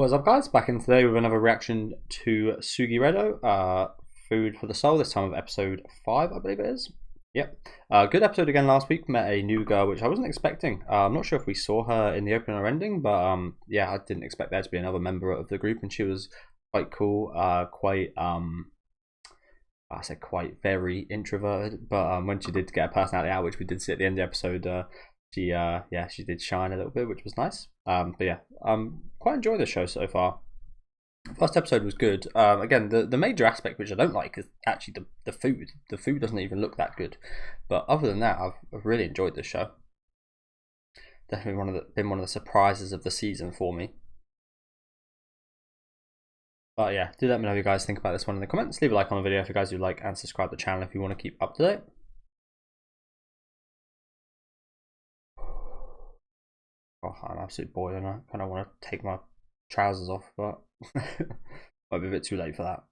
What's up, guys? Back in today with another reaction to Sugiredo, Food for the Soul, this time of episode 5, I believe it is. Yep. Good episode again last week. Met a new girl, which I wasn't expecting. I'm not sure if we saw her in the opening or ending, but yeah, I didn't expect there to be another member of the group, and she was quite cool, I said quite very introverted, but when she did get her personality out, which we did see at the end of the episode, she did shine a little bit, which was nice. But yeah, quite enjoyed the show so far. First episode was good. Again, the major aspect which I don't like is actually the food. The food doesn't even look that good. But other than that, I've really enjoyed the show. Definitely been one of the surprises of the season for me. But yeah, do let me know what you guys think about this one in the comments. Leave a like on the video if you guys do like, and subscribe to the channel if you want to keep up to date. Oh, I'm absolutely boiling. I kind of want to take my trousers off, but might be a bit too late for that.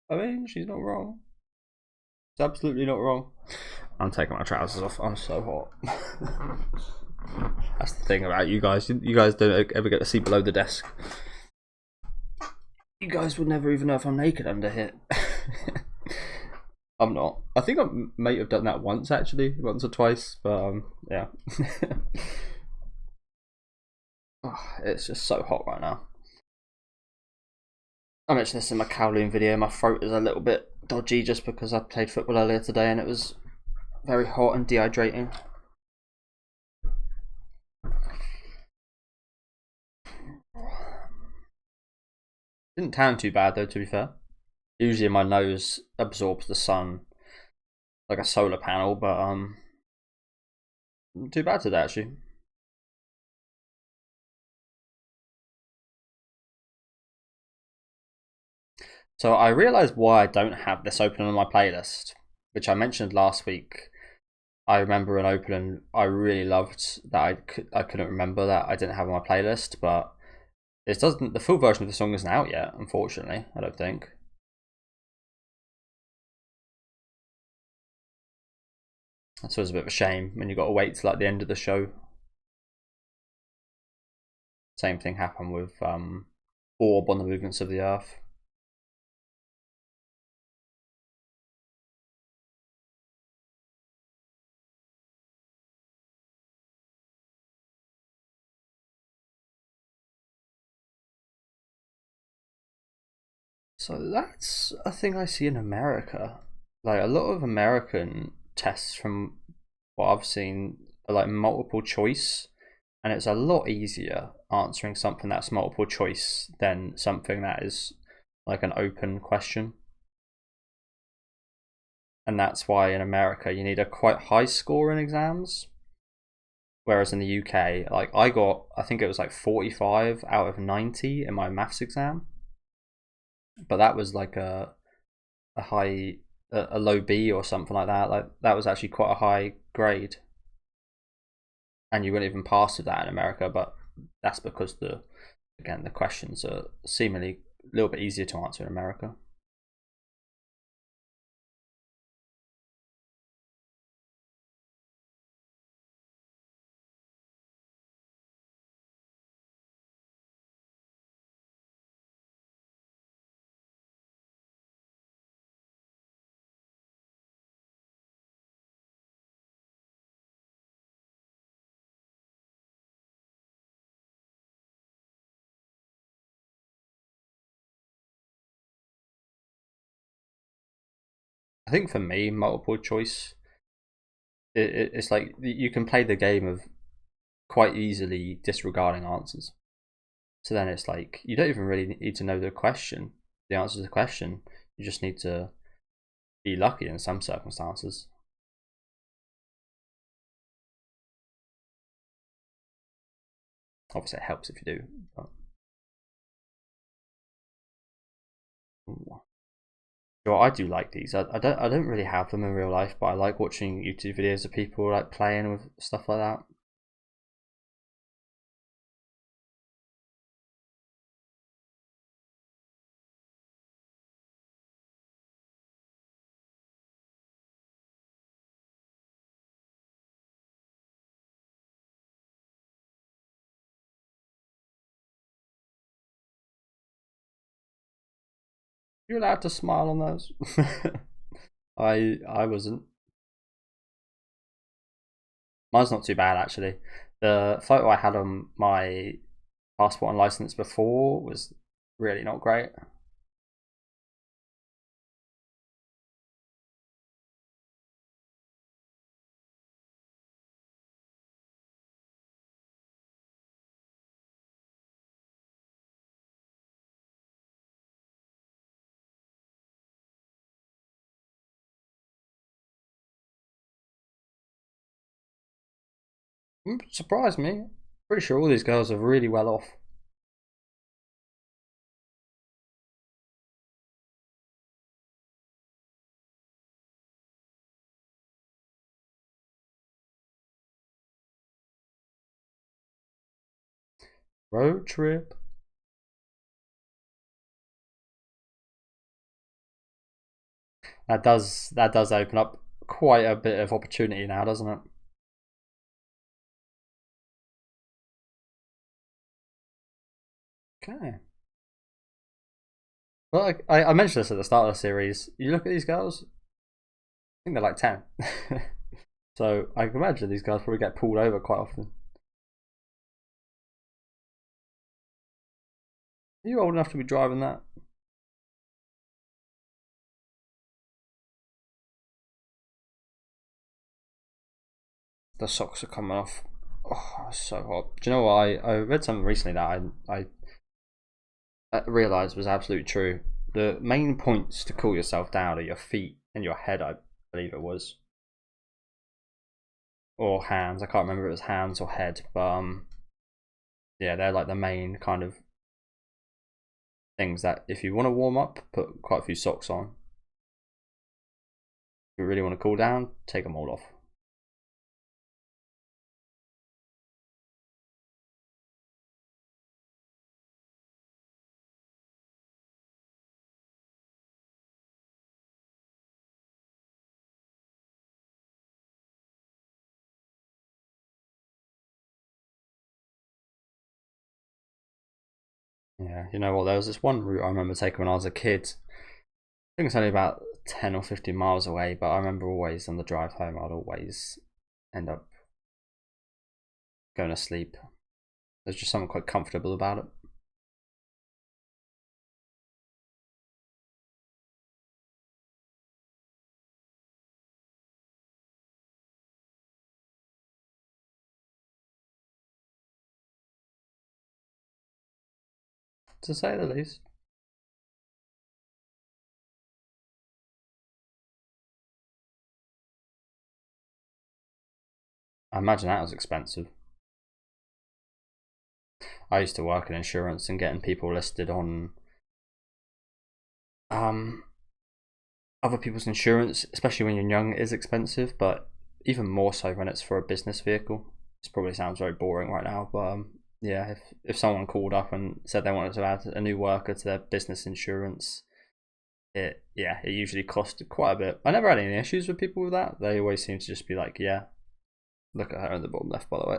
I mean, she's not wrong. It's absolutely not wrong. I'm taking my trousers off. I'm so hot. That's the thing about you guys. You guys don't ever get to see below the desk. You guys would never even know if I'm naked under here. I'm not. I think I may have done that once, actually, once or twice, but yeah. Oh, it's just so hot right now. I mentioned this in my Kowloon video. My throat is a little bit dodgy just because I played football earlier today and it was very hot and dehydrating. Didn't tan too bad though, to be fair. Usually my nose absorbs the sun like a solar panel, but not too bad today actually. So I realised why I don't have this open on my playlist, which I mentioned last week. I remember an opening I really loved that I couldn't remember that I didn't have on my playlist, but it doesn't. The full version of the song isn't out yet, unfortunately. I don't think. So it's a bit of a shame when you got to wait till like the end of the show. Same thing happened with Orb on the Movements of the Earth. So that's a thing I see in America. Like a lot of American tests, from what I've seen, are like multiple choice, and it's a lot easier answering something that's multiple choice than something that is like an open question. And that's why in America you need a quite high score in exams, whereas in the UK, like I think it was like 45 out of 90 in my maths exam, but that was like a low B or something like that. Like that was actually quite a high grade, and you wouldn't even pass with that in America. But that's because the questions are seemingly a little bit easier to answer in America. I think for me, multiple choice, it's like you can play the game of quite easily disregarding answers. So then it's like you don't even really need to know the question, the answer to the question. You just need to be lucky in some circumstances. Obviously, it helps if you do. But... Well, I do like these. I don't really have them in real life, but I like watching YouTube videos of people like playing with stuff like that. You're allowed to smile on those. I wasn't. Mine's not too bad actually. The photo I had on my passport and license before was really not great. Surprised me. Pretty sure all these girls are really well off. Road trip. That does open up quite a bit of opportunity now, doesn't it? Okay. Well, I mentioned this at the start of the series. You look at these girls, I think they're like 10. So I can imagine these guys probably get pulled over quite often. Are you old enough to be driving that? The socks are coming off. Oh, it's so hot. Do you know what? I read something recently that I realised was absolutely true. The main points to cool yourself down are your feet and your head, I believe it was. Or hands. I can't remember if it was hands or head, but yeah, they're like the main kind of things that if you want to warm up, put quite a few socks on. If you really want to cool down, take them all off. Yeah, you know what? There was this one route I remember taking when I was a kid. I think it's only about 10 or 15 miles away, but I remember always on the drive home, I'd always end up going to sleep. There's just something quite comfortable about it. To say the least. I imagine that was expensive. I used to work in insurance and getting people listed on um other people's insurance, especially when you're young, is expensive, but even more so when it's for a business vehicle. This probably sounds very boring right now, but yeah, if someone called up and said they wanted to add a new worker to their business insurance, it usually costed quite a bit. I never had any issues with people with that. They always seem to just be like, yeah, look at her in the bottom left, by the way.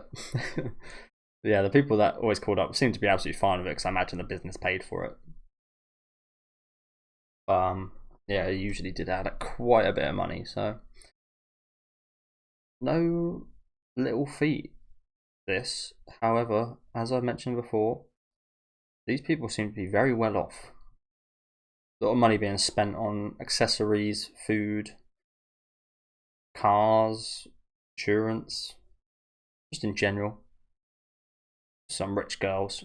Yeah, the people that always called up seem to be absolutely fine with it because I imagine the business paid for it. Yeah, it usually did add up quite a bit of money. So no little feat. This, however, as I mentioned before, these people seem to be very well off. A lot of money being spent on accessories, food, cars, insurance, just in general. Some rich girls.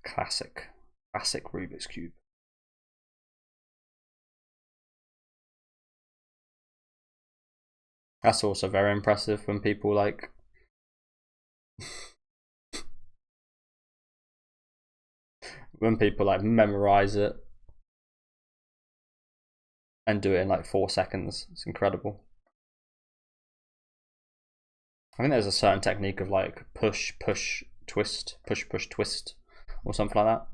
Classic. Classic Rubik's Cube. That's also very impressive when people like when people like memorize it and do it in like 4 seconds. It's incredible. I think there's a certain technique of like push, push, twist, push, push, twist, or something like that.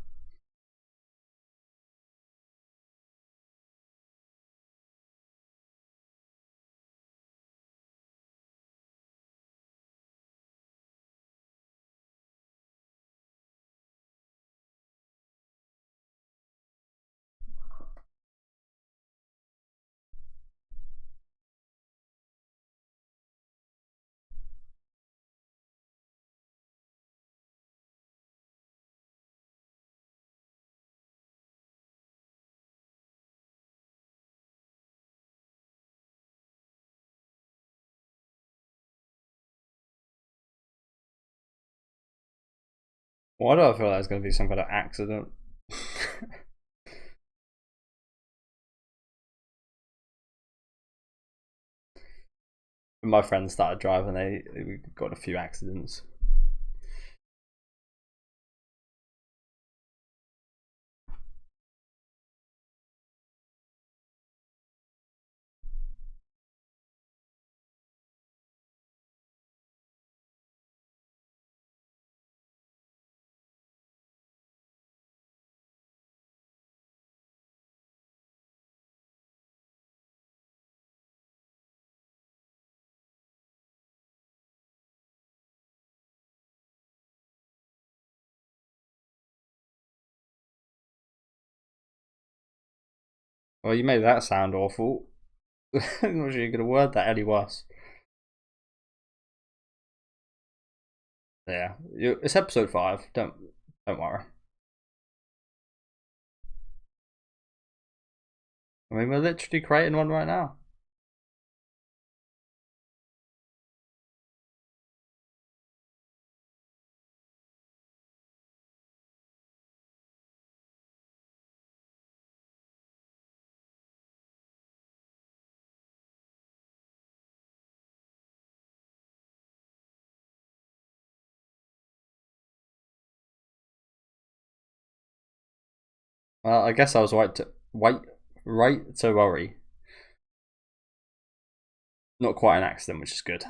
Why do I feel like there's going to be some kind of accident? When my friends started driving, we got a few accidents. Well, you made that sound awful. I'm not sure you could have worded that any worse. Yeah, it's episode 5. Don't worry. I mean, we're literally creating one right now. Well, I guess I was right to worry. Not quite an accident, which is good.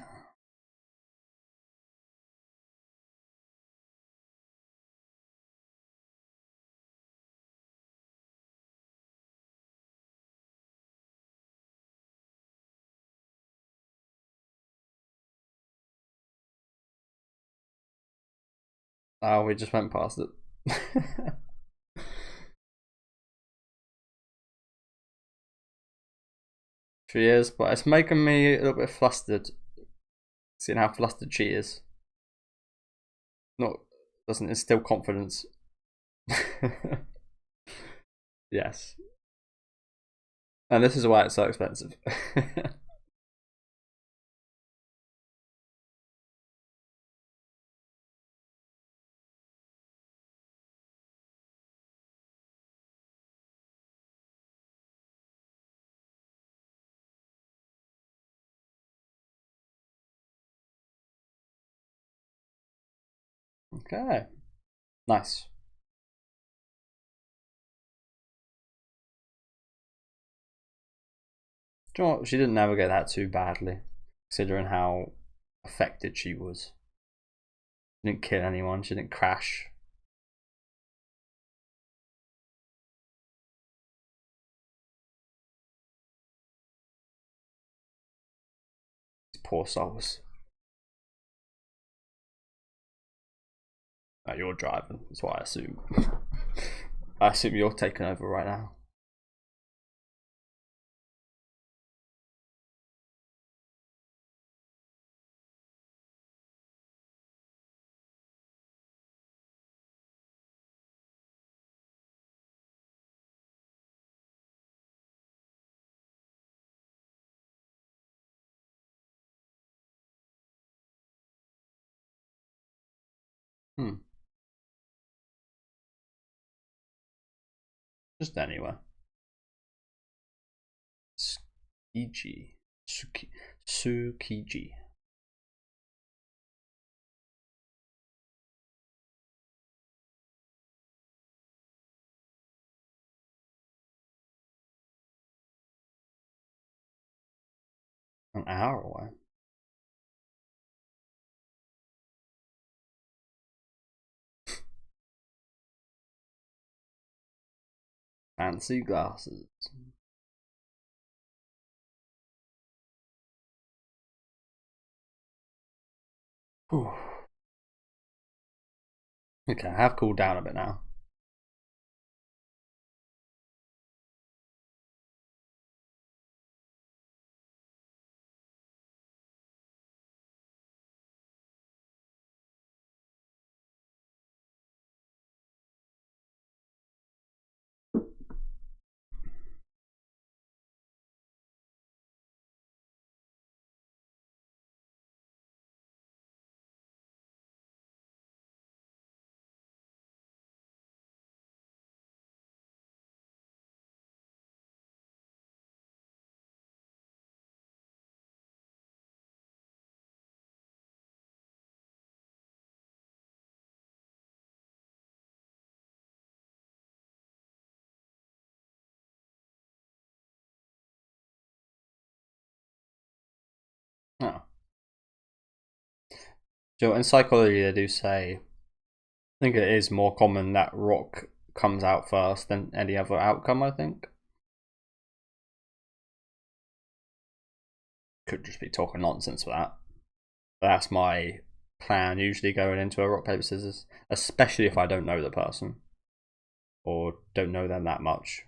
Oh, we just went past it. She is, but it's making me a little bit flustered. Seeing how flustered she is. Not doesn't instill confidence. Yes. And this is why it's so expensive. Okay. Nice. Do you know what? She didn't navigate that too badly, considering how affected she was. She didn't kill anyone, she didn't crash. These poor souls. Oh, you're driving, that's what I assume. I assume you're taking over right now. Hmm. Just anywhere. Tsukiji. Tsukiji. An hour away. Fancy glasses. Whew. Okay, I have cooled down a bit now. So in psychology, they do say, I think it is more common that rock comes out first than any other outcome, I think. Could just be talking nonsense for that. But that's my plan usually going into a rock, paper, scissors, especially if I don't know the person or don't know them that much.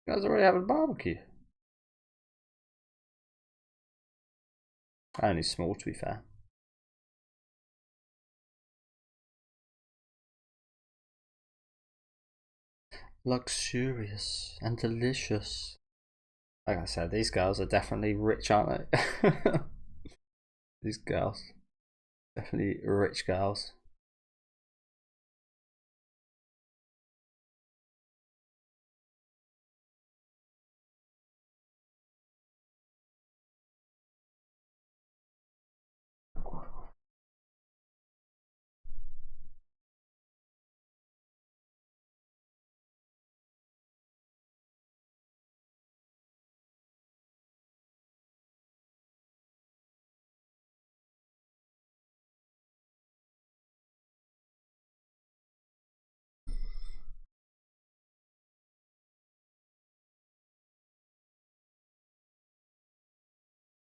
You guys already having a barbecue? Only small, to be fair. Luxurious and delicious. Like I said, these girls are definitely rich, aren't they? These girls. Definitely rich girls.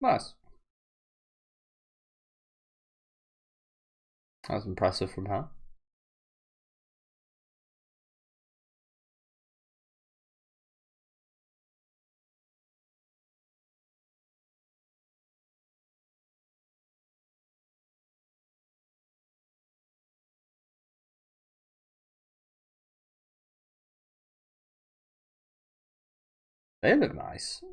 Nice. That was impressive from her. They look nice.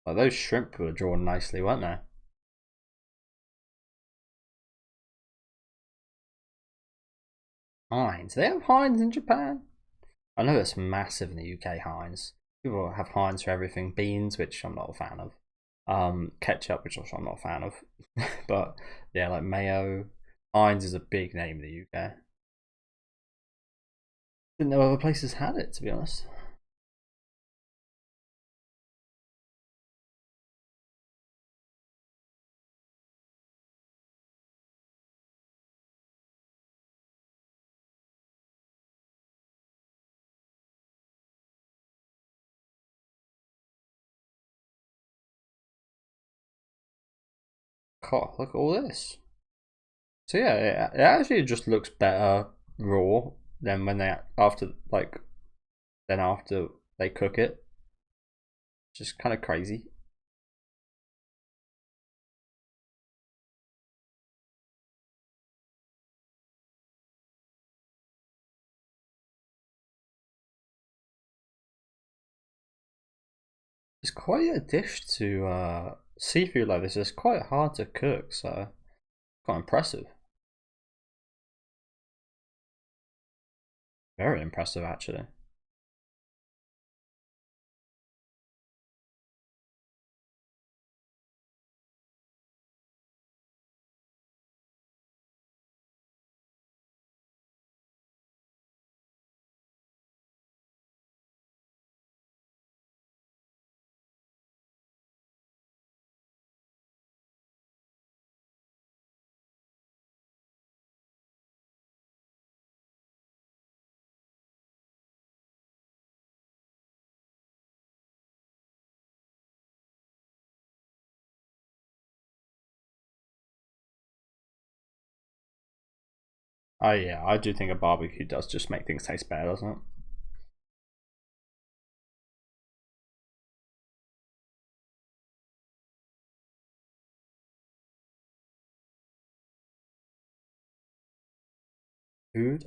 Like those shrimp were drawn nicely, weren't they? Heinz. They have Heinz in Japan. I know it's massive in the UK. Heinz. People have Heinz for everything. Beans, which I'm not a fan of. Ketchup, which also I'm not a fan of. But yeah, like mayo. Heinz is a big name in the UK. Didn't know other places had it, to be honest. God, look at all this. So yeah, it actually just looks better raw than when they after like then after they cook it. Just kind of crazy. It's quite a dish to seafood like this. It's quite hard to cook, so quite impressive. Very impressive, actually. Oh yeah, I do think a barbecue does just make things taste better, doesn't it? Food.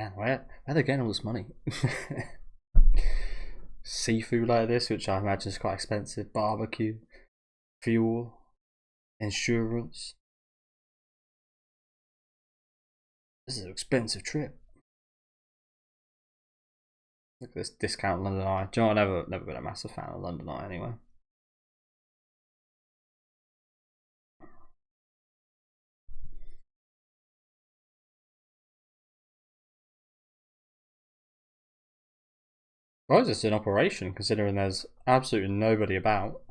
Man, where are they getting all this money? Seafood like this, which I imagine is quite expensive, barbecue, fuel, insurance. This is an expensive trip. Look at this discount London Eye. Do you know, I've never been a massive fan of London Eye anyway. Why is this in operation, considering there's absolutely nobody about?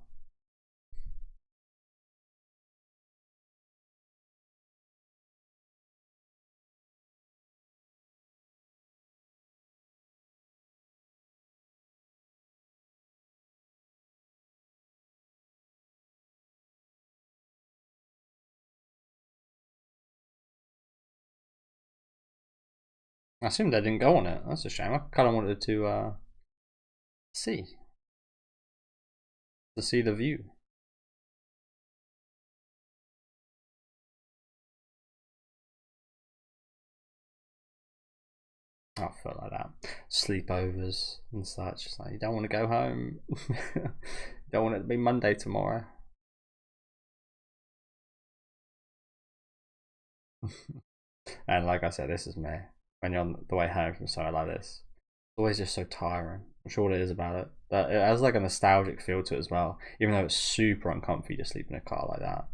I assumed they didn't go on it. That's a shame. I kind of wanted to see the view. I felt like that. Sleepovers and such. It's like, you don't want to go home. You don't want it to be Monday tomorrow. And like I said, this is me. When you're on the way home from somewhere like this, it's always just so tiring. I'm sure what it is about it. But it has like a nostalgic feel to it as well. Even though it's super uncomfy to sleep in a car like that.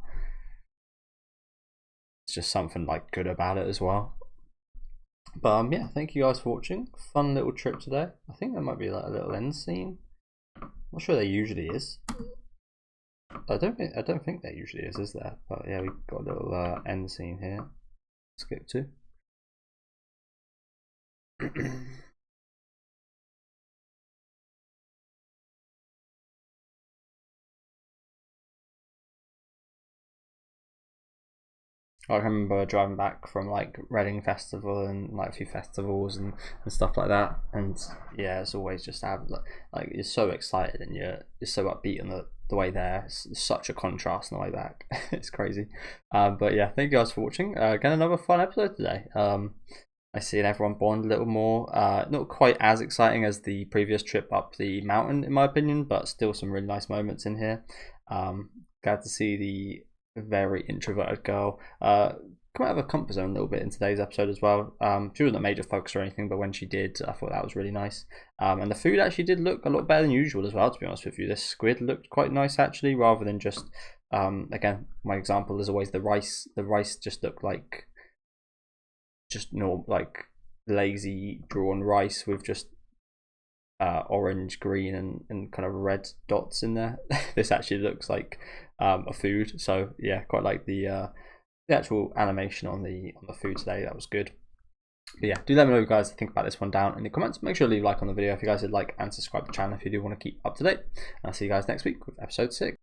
It's just something like good about it as well. But yeah, thank you guys for watching. Fun little trip today. I think there might be like a little end scene. I'm not sure there usually is. I don't think there usually is there? But yeah, we've got a little end scene here. Skip to. I remember driving back from like Reading Festival and like a few festivals and stuff like that, and yeah, it's always just like you're so excited and you're so upbeat on the way there. It's such a contrast on the way back. It's crazy. But yeah, thank you guys for watching. Again, another fun episode today. I see everyone bond a little more. Not quite as exciting as the previous trip up the mountain, in my opinion, but still some really nice moments in here. Glad to see the very introverted girl come out of her comfort zone a little bit in today's episode as well. She wasn't a major focus or anything, but when she did, I thought that was really nice. And the food actually did look a lot better than usual as well, to be honest with you. This squid looked quite nice actually, rather than just again, my example is always the rice. The rice just looked like just normal, like lazy drawn rice with just orange, green, and kind of red dots in there. This actually looks like a food, so yeah, quite like the actual animation on the food today. That was good. But yeah, do let me know what you guys think about this one down in the comments. Make sure to leave a like on the video if you guys would like, and subscribe to the channel if you do want to keep up to date. And I'll see you guys next week with episode 6.